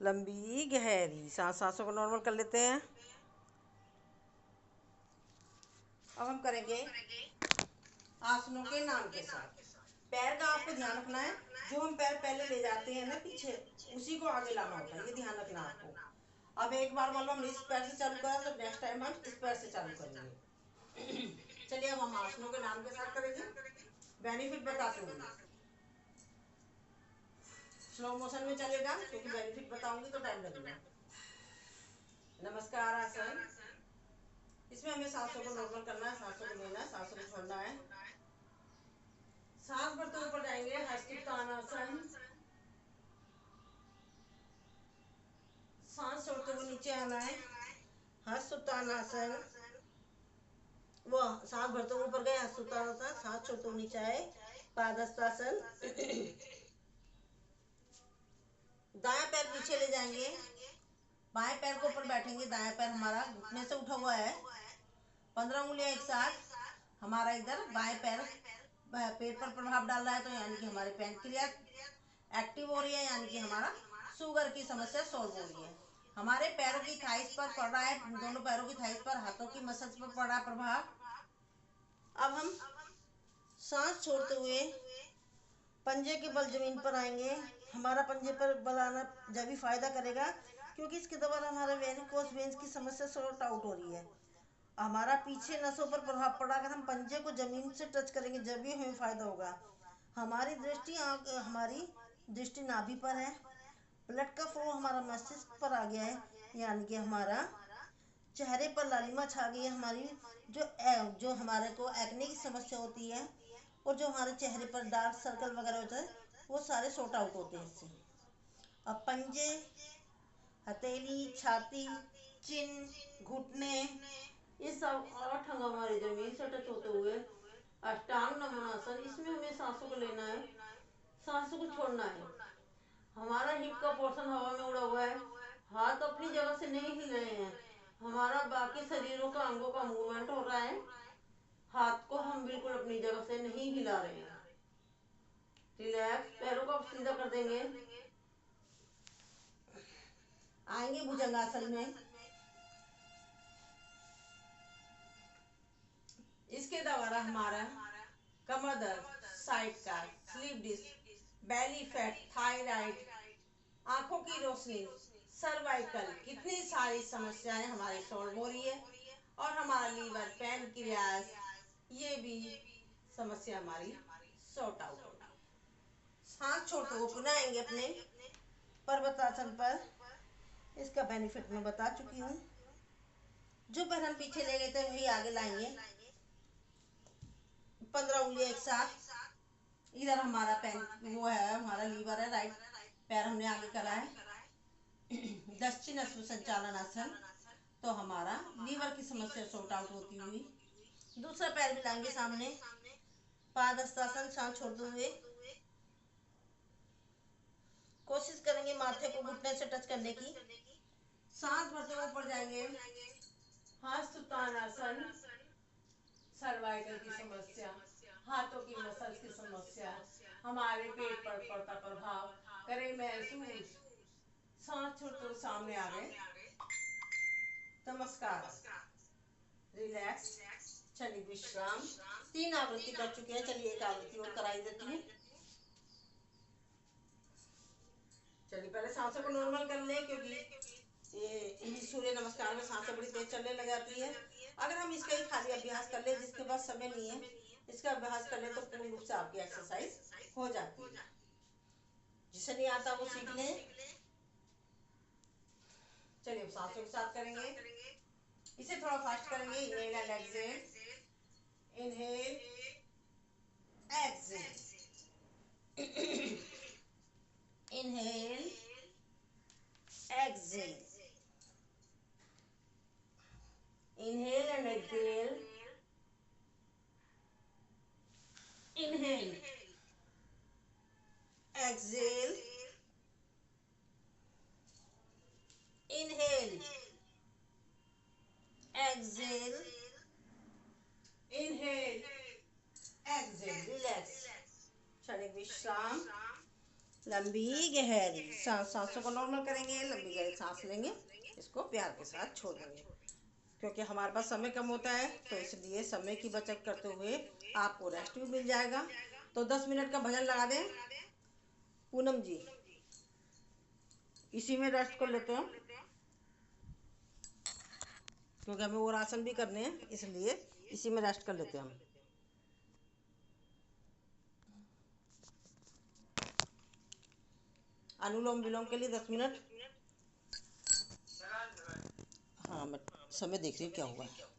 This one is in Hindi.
लंबी गहरी सांसों को नॉर्मल कर लेते हैं। अब हम करेंगे आसनों के नाम के साथ। पैर का आपको ध्यान रखना है, जो हम पैर पहले ले जाते हैं ना पीछे, उसी को आगे लाना होता है, ये ध्यान रखना आपको। अब एक बार मान लो हमने इस पैर से चालू करा, तो नेक्स्ट टाइम हम इस पैर से चालू करेंगे। चलिए अब हम आसनों के नाम के साथ करेंगे, बेनिफिट बताते हुए। स्लो मोशन में चलेगा क्योंकि बेनिफिट बताऊंगी तो टाइम लगेगा। नमस्कार आसन, इसमें हमें सांसों को नॉर्मल करना है, सांसों को लेना है, सांसों को छोड़ना है। सांस भरते ऊपर जाएंगे हस्तुत्तानासन, सांस छोड़ते हुए नीचे आना है हस्तुत्तानासन। वो सांस भरते हुए ऊपर गए हस्तुत्तानासन, सांस छोड़ते हुए नीचे आए पादहस्तासन। दायां पैर पीछे ले जाएंगे, बाएं पैर को ऊपर बैठेंगे, दायां पैर हमारा घुटने से उठा हुआ है। 15 उंगलियां एक साथ, हमारा इधर बाएं पैर पेट पर प्रभाव डाल रहा है, तो यानी कि हमारे पैंक्रियाज एक्टिव हो रही है, यानी कि हमारा शुगर की समस्या सॉल्व हो रही है। हमारे पैरों की थाइस पर पड़ रहा है, दोनों पैरों की थाइस पर, हाथों की मसल्स पर पड़ रहा है प्रभाव। अब हम सांस छोड़ते हुए पंजे के बल जमीन पर आएंगे। हमारा पंजे पर बल आना जब भी फायदा करेगा, क्योंकि इसके द्वारा हमारे वेरिकोस वेन्स की समस्या सॉर्ट आउट हो रही है। हमारा पीछे नसों पर प्रभाव पड़ा, अगर हम पंजे को जमीन से टच करेंगे जब भी हमें फायदा होगा। हमारी दृष्टि नाभि पर है, ब्लड का फ्लो हमारा मस्तिष्क पर आ गया है, यानी कि हमारा चेहरे पर लालिमा छा गई है। हमारी जो हमारे को एक्ने की समस्या होती है, और जो हमारे चेहरे पर डार्क सर्कल वगैरह होता है, वो सारे सॉर्ट आउट होते हैं इससे। अब पंजे, हथेली, छाती, चिन, घुटने, ये सब 8 अंग हमारी जमीन से टच होते हुए अष्टांग नमनासन, इसमें हमें सांसों को लेना है, सांसों को छोड़ना है। हमारा हिप का पोर्शन हवा में उड़ा हुआ है, हाथ अपनी जगह से नहीं हिल रहे हैं, हमारा बाकी शरीरों का अंगों का मूवमेंट हो रहा है, हाथ को हम बिल्कुल अपनी जगह से नहीं हिला रहे हैं। रिलैक्स, पैरों को सीधा कर देंगे, आएंगे भुजंगासन में। इसके द्वारा हमारा कमर दर्द, साइड का slip disc, belly fat, thyroid, आंखों की रोशनी, सर्वाइकल, कितनी सारी समस्याएं हमारी सॉल्व हो रही है। और हमारा लीवर, पैनक्रियाज, ये भी समस्या हमारी सॉर्ट आउट हो रही है। सांस छोड़ते हुए पुनः आएंगे अपने पर्वतासन पर। इसका बेनिफिट मैं बता चुकी हूँ। जो पैर हम पीछे ले गए थे वही आगे लाएंगे, 15 उंगलियां एक साथ। इधर हमारा वो है, हमारा लीवर है, राइट पैर हमने आगे करा है। दक्षिण अश्व संचालन आसन, तो हमारा लीवर की समस्या सॉर्ट आउट होती हुई। दूसरा पैर भी लाएंगे सामने, पादहस्तासन, सांस छोड़ते हुए कोशिश करेंगे माथे को घुटने से टच करने की। सांस भरते हुए ऊपर जाएंगे हस्तुत्तानासन, सर्वाइकल की समस्या, हाथों की मसल्स की समस्या, हमारे पेट पर पड़ता प्रभाव करें महसूस। सांस छोड़ते हुए सामने आ गए, नमस्कार, रिलैक्स, चलिए विश्राम। 3 आवृत्ति कर चुके हैं, चलिए 1 आवृत्ति और कराई देती हूँ। चलिए पहले सांसों को नॉर्मल कर ले, क्योंकि ये सूर्य नमस्कार में सांसें बड़ी तेज चलने लग जाती है। अगर हम इसका ही खाली अभ्यास कर ले, जिसके पास समय नहीं है, इसका अभ्यास कर ले, तो पूर्ण रूप से आपकी एक्सरसाइज हो जाती है। जिसे नहीं आता वो सीख ले। चलिए सांसों के साथ करेंगे, इसे थोड़ा फास्ट करेंगे। Inhale and exhale, inhale, exhale, inhale, exhale, inhale and exhale, inhale, exhale, inhale, exhale, inhale, exhale, relax, क्षणिक विश्राम। लंबी गहरी सांस, सांसों को नॉर्मल करेंगे, लंबी गहरी सांस लेंगे, इसको प्यार के साथ छोड़ देंगे। क्योंकि हमारे पास समय कम होता है तो इसलिए समय की बचत करते हुए आपको रेस्ट भी मिल जाएगा। तो 10 मिनट का भजन लगा दें पूनम जी, इसी में रेस्ट कर लेते हैं क्योंकि हमें और आसन भी करने हैं, इसलिए इसी में रेस्ट कर लेते हैं हम। अनुलोम विलोम के लिए 10 मिनट। हाँ, मैं समय देख रही हूँ क्या हुआ है।